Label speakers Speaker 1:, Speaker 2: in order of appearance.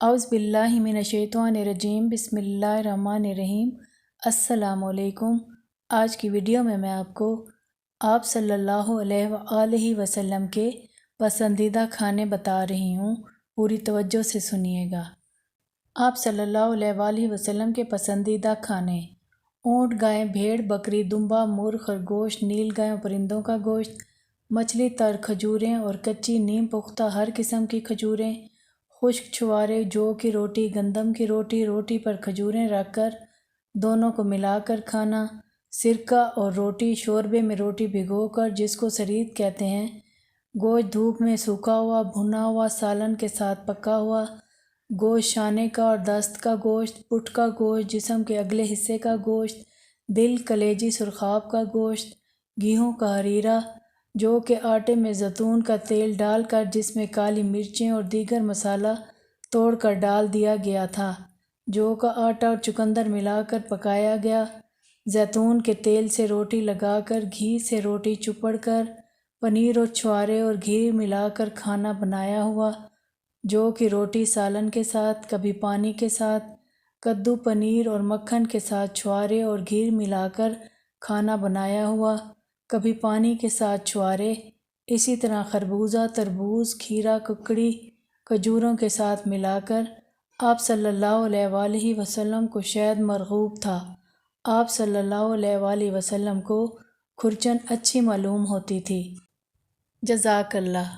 Speaker 1: اعوذ باللہ من الشیطان الرجیم، بسم اللہ الرحمن الرحیم۔ السلام علیکم۔ آج کی ویڈیو میں آپ کو آپ صلی اللہ علیہ وآلہ وسلم کے پسندیدہ کھانے بتا رہی ہوں، پوری توجہ سے سنیے گا۔ آپ صلی اللہ علیہ وآلہ وسلم کے پسندیدہ کھانے: اونٹ، گائے، بھیڑ، بکری، دمبا، مرغ، خرگوش، نیل گائے اور پرندوں کا گوشت، مچھلی، تر کھجوریں اور کچی نیم پختہ ہر قسم کی کھجوریں، خشک چھوارے، جو کی روٹی، گندم کی روٹی، روٹی پر کھجوریں رکھ کر دونوں کو ملا کر کھانا، سرکہ اور روٹی، شوربے میں روٹی بھگو کر جس کو سرید کہتے ہیں، گوشت دھوپ میں سوکھا ہوا، بھنا ہوا، سالن کے ساتھ پکا ہوا گوشت، شانے کا اور دست کا گوشت، پٹھ کا گوشت، جسم کے اگلے حصے کا گوشت، دل، کلیجی، سرخاب کا گوشت، گیہوں کا ہریرہ، جو کہ آٹے میں زیتون کا تیل ڈال کر جس میں کالی مرچیں اور دیگر مسالہ توڑ کر ڈال دیا گیا تھا، جو کا آٹا اور چقندر ملا کر پکایا گیا، زیتون کے تیل سے روٹی لگا کر گھی سے روٹی چپڑ کر، پنیر اور چھوارے اور گھی ملا کر کھانا بنایا ہوا، جو کہ روٹی سالن کے ساتھ، کبھی پانی کے ساتھ، کدو، پنیر اور مکھن کے ساتھ چھوارے اور گھی ملا کر کھانا بنایا ہوا، کبھی پانی کے ساتھ چھوارے، اسی طرح خربوزہ، تربوز، کھیرا، ککڑی، کھجوروں کے ساتھ ملا کر۔ آپ صلی اللہ علیہ وآلہ وسلم کو شہد مرغوب تھا۔ آپ صلی اللہ علیہ وآلہ وسلم کو کھرچن اچھی معلوم ہوتی تھی۔ جزاک اللہ۔